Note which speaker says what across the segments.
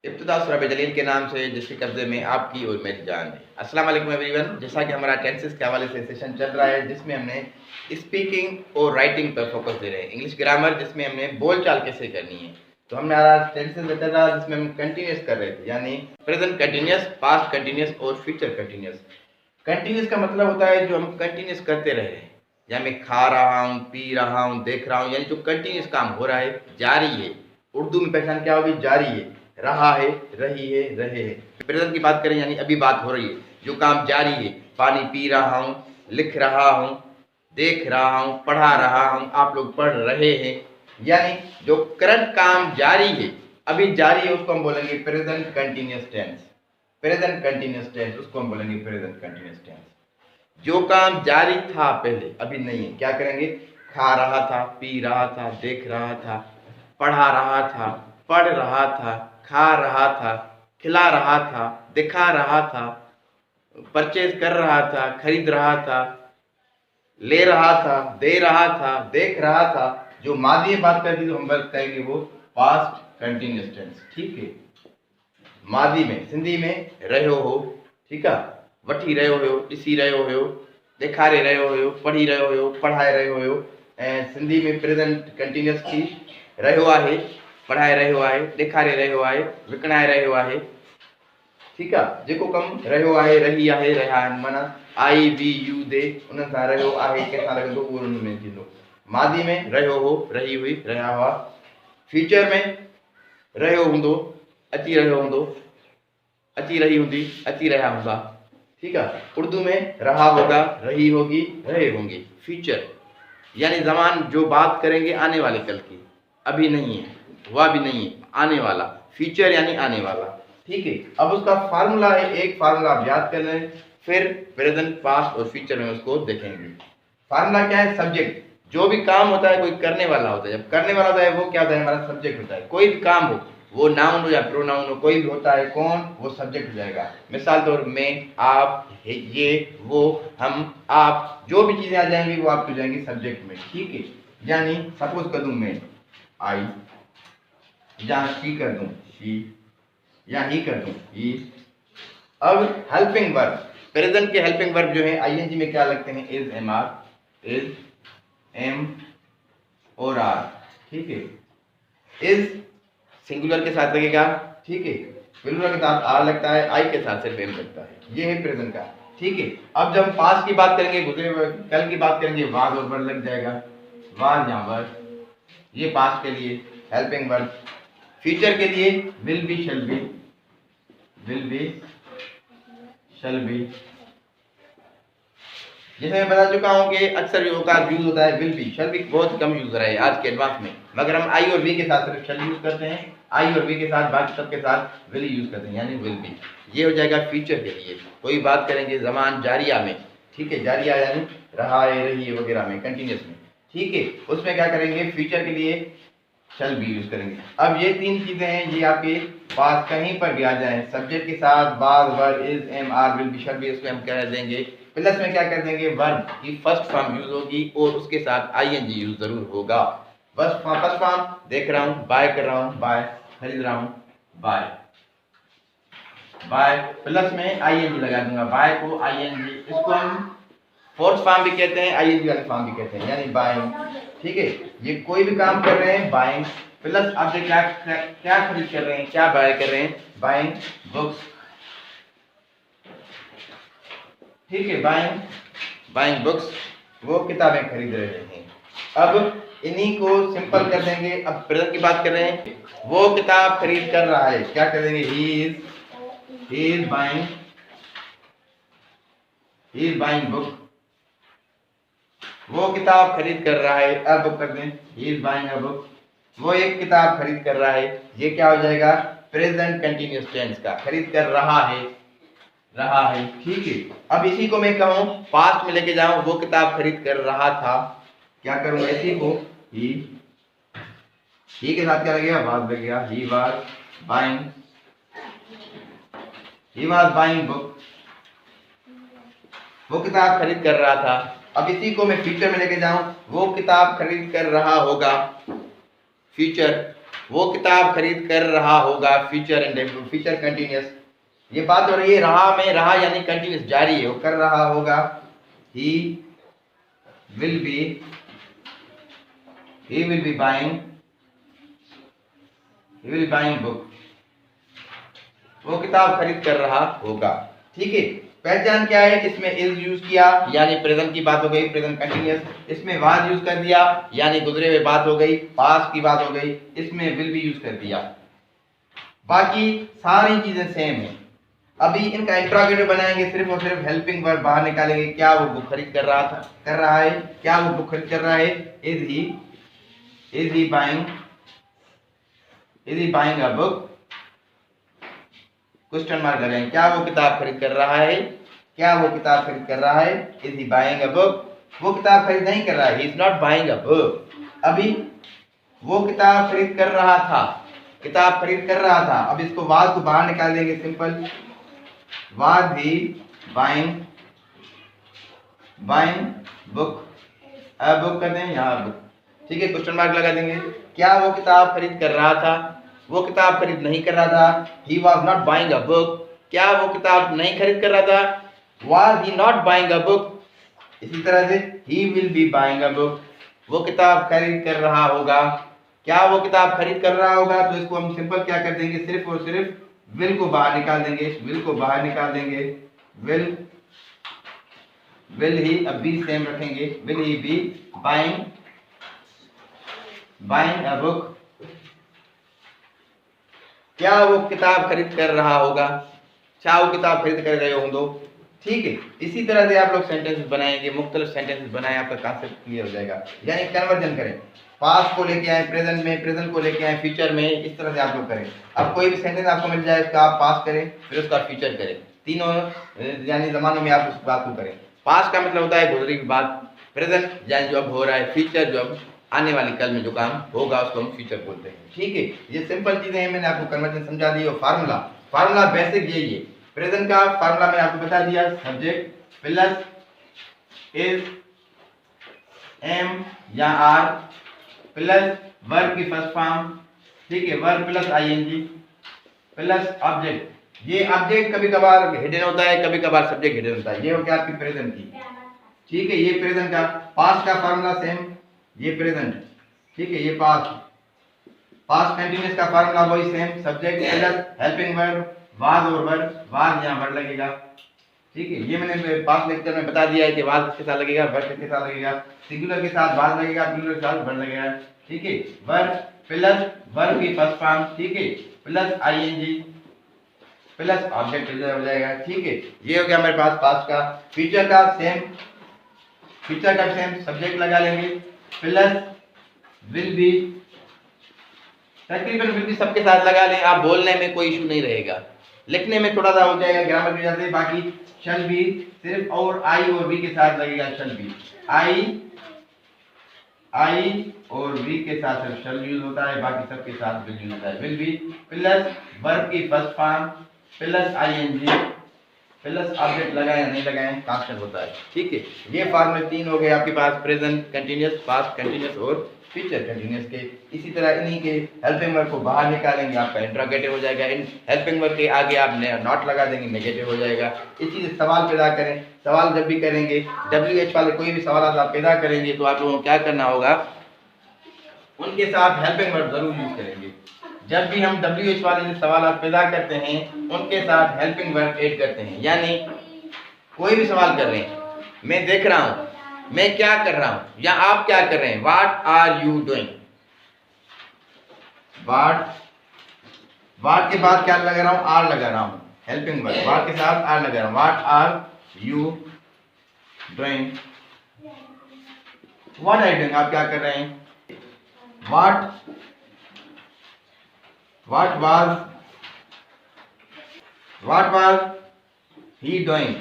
Speaker 1: इब्तिदा सूरह जलील के नाम से जिसके कब्जे में आपकी और मेरी जान है। अस्सलाम वालेकुम एवरीवन। जैसा कि हमारा टेंसेस के हवाले से सेशन चल रहा है जिसमें हमने स्पीकिंग और राइटिंग पर फोकस दे रहे हैं। इंग्लिश ग्रामर जिसमें हमने बोलचाल कैसे करनी है। तो हमने आज टेंसेस चल रहा जिसमें हम कंटिन्यूस कर रहे थे, यानी प्रेजेंट कंटिन्यूस, पास्ट कंटिन्यूस और फ्यूचर कंटिन्यूस। कंटिन्यूस का मतलब होता है जो हम कंटिन्यूस करते रहे हैं, या मैं खा रहा हूँ, पी रहा हूँ, देख रहा हूँ, यानी जो कंटिन्यूस काम हो रहा है, जारी है। उर्दू में पहचान क्या होगी? जारी है, रहा है, रही है, रहे हैं। प्रेजेंट की बात करें यानी अभी बात हो रही है, जो काम जारी है, पानी पी रहा हूँ, लिख रहा हूँ, देख रहा हूँ, पढ़ा रहा हूँ, आप लोग पढ़ रहे हैं, यानी जो करंट काम जारी है, अभी जारी है, उसको हम बोलेंगे present continuous tense. Present continuous tense उसको हम बोलेंगे प्रेजेंट कंटिन्यूस टेंस। जो काम जारी था पहले, अभी नहीं है, क्या करेंगे? खा रहा था, पी रहा था, देख रहा था, पढ़ा रहा था, पढ़ रहा था, खा रहा था, खिला रहा था, दिखा रहा था, परचेज कर रहा था, खरीद रहा था, ले रहा था, दे रहा था, देख रहा था। जो मादी में बात करती तो हम बात करेंगे वो पास्ट कंटिन्यूस टेंस। ठीक है, मादी में सिंधी में रहो हो, ठीक है, वठी रहो हो, ॾिसी रहो हो, ॾेखारे रहो हो, पढ़ी रहो हो, पढ़ाए रहो हो। ऐं सिंधी में प्रेजेंट कंटिन्यूस थी रहो आहे, पढ़ाए रहो आहे, ॾेखारे रहो आहे, विकिणाए रहो आहे। ठीक है, जेको कम रहो आहे, रही आहे, रहा आहिनि, माना आई बी यू दे उन सां रहो आहे कंहिंसां लॻंदो उहो उन में थींदो। मादी में रहो हो, रही हुई, रहा हुआ। फ्यूचर में रहो हूंदो, अची रहियो हूंदो, अची रही होंगी, अची रहा होगा। ठीक है, उर्दू में रहा होगा, रही होगी, रहे होंगे। फ्यूचर यानी जमान जो बात करेंगे आने वाले कल की, अभी नहीं है, वह भी नहीं है, आने वाला। फ्यूचर यानी आने वाला। ठीक है, अब उसका फार्मूला है, एक फार्मूला आप याद कर लें, फिर प्रेजेंट, पास्ट और फ्यूचर में उसको देखेंगे। फार्मूला क्या है? सब्जेक्ट। जो भी काम होता है कोई करने वाला होता है, जब करने वाला होता है वो क्या होता है? हमारा सब्जेक्ट होता है। कोई भी काम हो, वो नाउन हो या प्रोनाउन हो, कोई भी होता है, कौन? वो सब्जेक्ट हो जाएगा। मिसाल तौर मैं, आप, ये, वो, हम, आप, जो भी चीजें आ जाएंगी वो आपकी जाएंगी सब्जेक्ट में। ठीक है, यानी सपोज कर दूं मैं आई, या शी कर दूं शी, या ही कर दूं ही। अब हेल्पिंग वर्ब, प्रेजेंट के हेल्पिंग वर्ब जो है आईएनजी में क्या लगते हैं? Is, am, are, is, am और आर। ठीक है, इज सिंगुलर के साथ लगेगा, ठीक है, प्लूरल के साथ आर लगता है, आई के साथ सिर्फ एम लगता है। ये है प्रेजेंट का। ठीक है, अब जब हम पास्ट की बात करेंगे, गुजरे हुए कल की बात करेंगे, वाज और वर लग जाएगा, वाज या वर, ये पास्ट के लिए हेल्पिंग वर्ब। फ्यूचर के लिए will be, shall B, will be, shall B. जैसे मैं बता चुका हूँ कि अक्सर जो का यूज होता है विल बी, शैल बी बहुत कम यूज हो रहा है आज के एडवांस में, मगर हम आई और वी के साथ सिर्फ शैल यूज करते हैं, आई और वी के साथ बाकी सब के साथ विल यूज करते हैं, यानी विल बी। ये हो जाएगा फ्यूचर के लिए। कोई बात करेंगे जमान जारिया में, ठीक है, जारिया यानी रहा है, रही है वगैरह में, कंटिन्यूस में। ठीक है, उसमें क्या करेंगे? फ्यूचर के लिए शैल बी यूज करेंगे। अब ये तीन चीजें हैं, ये आपके पास कहीं पर भी आ जाए सब्जेक्ट के साथ, was, were, is, am, are, will be, shall be, उसमें हम कह देंगे प्लस में क्या कर देंगे? वर्ब की फर्स्ट फॉर्म यूज होगी और उसके साथ आईएनजी यूज जरूर होगा। बस फर्स्ट फॉर्म देख रहा हूं, बाय कर रहा हूं, बाय, खरीद रहा हूं, बाय, बाय प्लस में आईएनजी लगा दूंगा, बाय को आईएनजी। इसको हम फोर्थ फॉर्म भी कहते हैं, आईएनजी वाले फॉर्म भी कहते हैं, यानी बाइंग। ठीक है, ये कोई भी काम कर रहे हैं, बाइंग प्लस आप क्या क्या खरीद कर रहे हैं, क्या बाय कर रहे हैं? Buying books. ठीक है, बाइंग बुक्स, वो किताबें खरीद रहे हैं। अब इन्हीं को सिंपल कर देंगे। अब प्रेजेंट की बात कर रहे हैं, वो किताब खरीद कर रहा है, क्या कर देंगे? ही इज बाइंग बुक, वो किताब खरीद कर रहा है, अब बुक कर दें, he is buying a book, वो एक किताब खरीद कर रहा है। ये क्या हो जाएगा? प्रेजेंट कंटिन्यूअस टेंस का, खरीद कर रहा है, रहा है। ठीक है, अब इसी को मैं कहूं पास्ट में लेके जाऊं, वो किताब खरीद कर रहा था, क्या करूं? इसी को ही के साथ क्या लगेगा? वाज लगेगा, ही वाज बाइंग बुक, वो किताब खरीद कर रहा था। अब इसी को मैं फ्यूचर में लेके जाऊं, वो किताब खरीद कर रहा होगा, फ्यूचर, वो किताब खरीद कर रहा होगा, फ्यूचर इंडेफिनिट, फ्यूचर कंटिन्यूअस। ये बात हो रही है रहा में, रहा यानी कंटिन्यूअस जारी है, वो कर रहा होगा। He will be buying book, वो किताब खरीद कर रहा होगा। ठीक है, पहचान क्या है, इसमें इज यूज किया यानी प्रेजेंट की बात हो गई, प्रेजेंट कंटिन्यूअस। इसमें वाज यूज कर दिया यानी गुजरे हुए बात हो गई, पास्ट की बात हो गई। इसमें विल भी यूज कर दिया, बाकी सारी चीजें सेम है। अभी इनका इंट्रोगेटिव बनाएंगे, सिर्फ और सिर्फ हेल्पिंग वर्ब बाहर निकालेंगे। क्या वो बुक खरीद कर रहा है, क्या वो बुक खरीद कर रहा है। Is he buying a book, question mark लगाएंगे। क्या वो किताब खरीद कर रहा है, क्या वो किताब खरीद कर रहा है। Is he buying a book, वो किताब खरीद नहीं कर रहा है, he is not buying a book. अभी वो किताब खरीद कर रहा था, किताब खरीद कर रहा था। अब इसको वाज को बाहर निकाल देंगे, simple. Was he buying book, अब बुक कर दें यहाँ बुक। ठीक है, क्वेश्चन मार्क लगा देंगे। क्या वो किताब खरीद कर रहा था, वो किताब खरीद नहीं कर रहा था। He was not buying a book, क्या वो किताब नहीं खरीद कर रहा था। Was he not buying a book. इसी तरह से he will be buying a book, वो किताब खरीद कर रहा होगा। क्या वो किताब खरीद कर रहा होगा, तो इसको हम सिंपल क्या कर देंगे, सिर्फ और सिर्फ विल को बाहर निकाल देंगे, विल को बाहर निकाल देंगे। विल ही, अब बी सेम रखेंगे, will he B buying a book, क्या वो किताब खरीद कर रहा होगा, क्या वो किताब खरीद कर रहे होंगे। ठीक है, इसी तरह से आप लोग सेंटेंसेस बनाएंगे, मुख्तलिफ सेंटेंसेस बनाएं, आपका कॉन्सेप्ट क्लियर हो जाएगा। यानी कन्वर्जन करें, पास्ट को लेके आए प्रेजेंट में, प्रेजेंट को लेके आए फ्यूचर में, इस तरह से आप लोग करें। अब कोई भी सेंटेंस आपको मिल जाए, उसका आप पास्ट करें, फिर उसका फ्यूचर करें, तीनों यानी जमानों में आप उस बात को करें। पास्ट का मतलब होता है गुजरी की बात, प्रेजेंट यानी जो अब हो रहा है, फ्यूचर जो अब आने वाली कल में जो काम होगा उसको हम फ्यूचर बोलते हैं। ठीक है, ये सिंपल चीजें हैं, मैंने आपको कन्वर्जन समझा दी। और फार्मूला बेसिक यही है। प्रेजेंट का फार्मूला मैंने आपको बता दिया, सब्जेक्ट प्लस इज, एम या आर, प्लस वर्ब की फर्स्ट फॉर्म। ठीक है, verb plus ING plus object. ये ऑब्जेक्ट कभी कभार हिडन होता है, कभी कभार सब्जेक्ट हिडन होता है। ये हो गया आपकी प्रेजेंट की। ठीक है, ये प्रेजेंट का। पास्ट का फार्मूला सेम, ये प्रेजेंट। ठीक है, ये पास्ट कंटिन्यूअस का फार्मूला वही same, subject plus helping verb, was और वर्ब, वाज यहाँ वर्ब लगेगा। ठीक है, ये मैंने पास्ट लेक्चर में बता दिया है कि वाज किसके साथ लगेगा, वर्ब किसके साथ लगेगा। सिंगुलर के साथ वाज लगेगा, प्लूरल के साथ वर्ब लगेगा। ठीक है, वर्ब प्लस वर्ब की फर्स्ट फॉर्म, ठीक है, प्लस आईएनजी प्लस ऑब्जेक्ट हो जाएगा। ठीक है, ये हो गया हमारे पास पास्ट का। फ्यूचर का सेम, सब्जेक्ट लगा लेंगे प्लस विल बी, तकरीबन विल बी सबके साथ लगा लें, आप बोलने में कोई इशू नहीं रहेगा, लिखने में थोड़ा सा हो जाएगा ग्रामर की वजह से। बाकी शल बी सिर्फ और आई और वी के साथ लगेगा, शल बी, आई और वी के साथ सिर्फ शल यूज होता है, बाकी सबके साथ विल यूज होता है। विल बी प्लस वर्ब की first form plus ING plus object लगाएं नहीं लगाएं, कांस्टेंट होता है। ठीक है, ये फार्मूले तीन हो गए आपके पास, प्रेजेंट कंटिन्यूअस, पास्ट कंटिन्यूअस और फ्यूचर कंटिन्यूअस के। इसी तरह इन्हीं के हेल्पिंग वर्ब को बाहर निकालेंगे, आपका इंट्रोगेटिव हो जाएगा। इन हेल्पिंग वर्ब के आगे आप नॉट लगा देंगे, नेगेटिव हो जाएगा। इसी से सवाल पैदा करें, सवाल जब भी करेंगे, WH वाले कोई भी सवाल आप पैदा करेंगे तो आप लोगों को क्या करना होगा, उनके साथ हेल्पिंग वर्ब जरूर यूज करेंगे। जब भी हम WH वाले सवाल पैदा करते हैं, उनके साथ हेल्पिंग वर्ब ऐड करते हैं। यानी कोई भी सवाल कर रहे हैं, मैं देख रहा हूं, मैं क्या कर रहा हूं, या आप क्या कर रहे हैं, what are you doing. What के बाद क्या लगा रहा हूं, आर लगा रहा हूं, हेल्पिंग वर्ब, व्हाट के साथ आर लगा रहा हूं। What are you doing, what are you doing, आप क्या कर रहे हैं। What was he doing,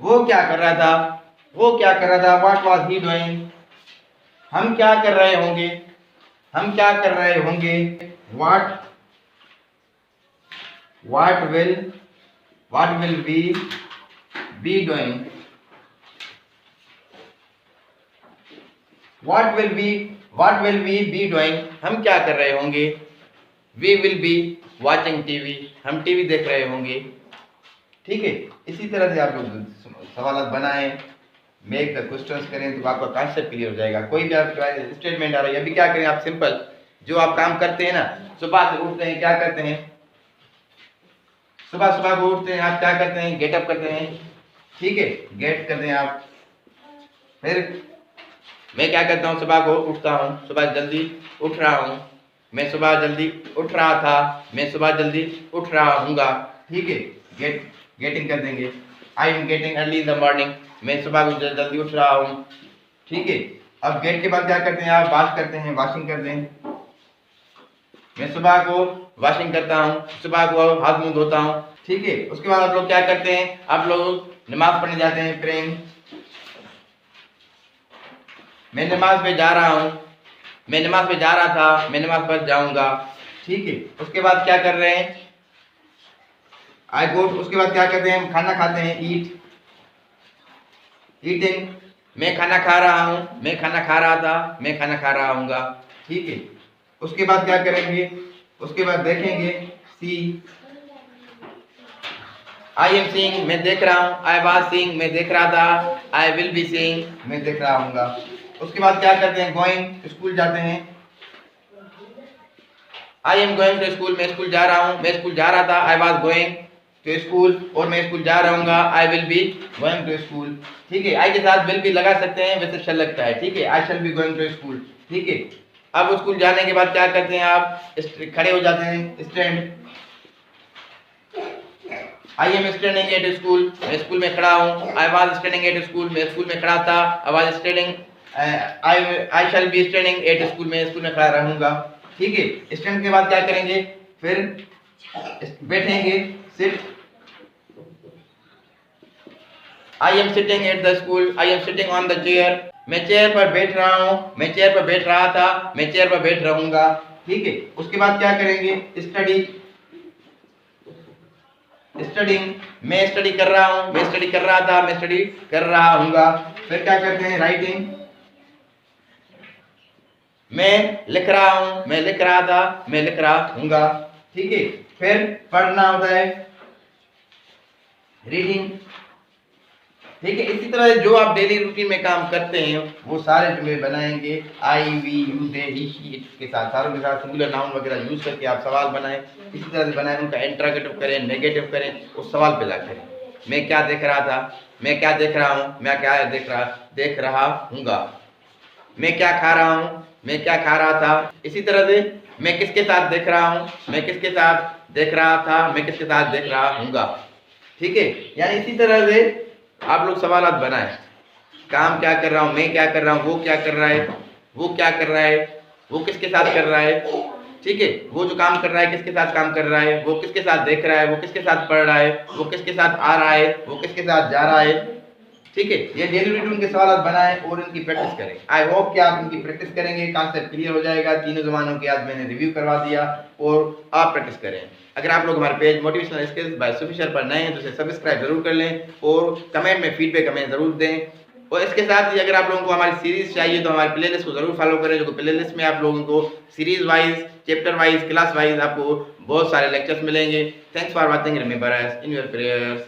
Speaker 1: वो क्या कर रहा था, what was he doing। हम क्या कर रहे होंगे, what will we be doing, what will what will we be doing, हम क्या कर रहे होंगे। We will be watching TV, हम टीवी देख रहे होंगे। ठीक है, इसी तरह से आप लोग सवाल बनाएं, मेक द क्वेश्चंस करें तो आपका कॉन्सेप्ट क्लियर हो जाएगा। कोई भी आपके पास स्टेटमेंट आ रहा है, अभी क्या करें आप, सिंपल जो आप काम करते हैं ना, सुबह से उठते हैं, क्या करते हैं, सुबह सुबह को उठते हैं आप, क्या करते हैं, गेट अप करते हैं। ठीक है, गेट करते हैं आप। फिर मैं क्या करता हूँ, सुबह को उठता हूँ, सुबह जल्दी उठ रहा हूँ, मैं सुबह जल्दी उठ रहा था, मैं सुबह जल्दी उठ रहा हूँगा। ठीक है, गेटिंग कर देंगे। I am getting early in the morning, मैं सुबह को जल्दी उठ रहा हूँ। ठीक है, अब गेट के बाद क्या करते हैं आप, वॉश करते हैं, वॉशिंग करते हैं। मैं सुबह को वॉशिंग करता हूँ, सुबह को हाथ मुंह धोता हूँ। ठीक है, उसके बाद आप लोग क्या करते हैं, आप लोग नमाज पढ़ने जाते हैं, प्रेइंग। मैं नमाज पे जा रहा हूँ, मैं नमाज पे जा रहा था, मैं नमाज पर जाऊंगा। ठीक है, उसके बाद क्या कर रहे हैं, आई गो, उसके बाद क्या करते हैं, खाना खाते हैं, ईट, ईटिंग, मैं खाना खा रहा हूँ, मैं खाना खा रहा था, मैं खाना खा रहा हूँगा। ठीक है, उसके बाद क्या करेंगे, उसके बाद देखेंगे, सी, आई एम सीइंग, मैं देख रहा हूँ, आई वाज सीइंग, मैं देख रहा था, आई विल बी सीइंग, मैं देख रहा हूँगा। उसके बाद क्या करते हैं, गोइंग, स्कूल जाते हैं। I am going to school, मैं स्कूल जा रहा हूँ, मैं स्कूल जा रहा था, I was going to school, और मैं स्कूल जा रहूँगा, I will be going to school. ठीक है, आई के साथ विल भी लगा सकते हैं, वैसे शल लगता है। ठीक है, I shall be going to school. ठीक है, अब स्कूल जाने के बाद क्या करते हैं आप, खड़े हो जाते हैं, stand. I am standing at school, मैं स्कूल में खड़ा हूँ, I was standing at school, मैं स्कूल में खड़ा था, I was standing, I shall B standing at school, मैं स्कूल में खड़ा रहूँगा। ठीक है, स्टैंड के बाद क्या करेंगे, फिर बैठेंगे, sit, I am sitting at the school, I am sitting on the chair, मैं चेयर पर बैठ रहा हूँ, मैं चेयर पर बैठ रहा था, मैं चेयर पर बैठ रहूँगा। ठीक है, उसके बाद क्या करेंगे, स्टडी, स्टडिंग, मैं स्टडी कर रहा हूँ, मैं स्टडी कर रहा था, मैं स्टडी कर रहा हूँगा। फिर क्या करते हैं, राइटिंग, मैं लिख रहा हूँ, मैं लिख रहा था, मैं लिख रहा हूँगा। ठीक है, फिर पढ़ना होता है, रीडिंग। ठीक है, इसी तरह जो आप डेली रूटीन में काम करते हैं वो सारे जुमले बनाएंगे I, we, you, they, he, she, it के साथ, सारों के साथ सिंगुलर नाउन वगैरह यूज करके आप सवाल बनाएं। इसी तरह से बनाएं, उनका इंटरोगेटिव करें, नेगेटिव करें, उस सवाल पे ला करें। मैं क्या देख रहा था, मैं क्या देख रहा हूँ, मैं क्या देख रहा हूँगा। मैं क्या खा रहा हूँ, मैं क्या खा रहा था। इसी तरह से मैं किसके साथ देख रहा हूँ, मैं किसके साथ देख रहा था, मैं किसके साथ देख रहा हूँगा। ठीक है, यानी इसी तरह से आप लोग सवालात बनाएं, काम क्या कर रहा हूँ, मैं क्या कर रहा हूँ, वो क्या कर रहा है, वो क्या कर रहा है, वो किसके साथ कर रहा है। ठीक है, वो जो काम कर रहा है किसके साथ काम कर रहा है, वो किसके साथ देख रहा है, वो किसके साथ पढ़ रहा है, वो किसके साथ आ रहा है, वो किसके साथ जा रहा है। ठीक है, ये डेली रूटीन के सवाल बनाएं और इनकी प्रैक्टिस करें। आई होप कि आप इनकी प्रैक्टिस करेंगे, कॉन्सेप्ट क्लियर हो जाएगा। तीनों ज़बानों की आज मैंने रिव्यू करवा दिया और आप प्रैक्टिस करें। अगर आप लोग हमारे page motivational skills by Sufi sir पर नए हैं तो इसे सब्सक्राइब जरूर कर लें और कमेंट में फीडबैक हमें ज़रूर दें। और इसके साथ ही अगर आप लोगों को हमारी सीरीज़ चाहिए तो हमारे प्लेलिस्ट को ज़रूर फॉलो करें, जो प्लेलिस्ट में आप लोगों को series wise, chapter wise, class wise आपको बहुत सारे लेक्चर्स मिलेंगे। Thanks for watching, remember us in your prayers.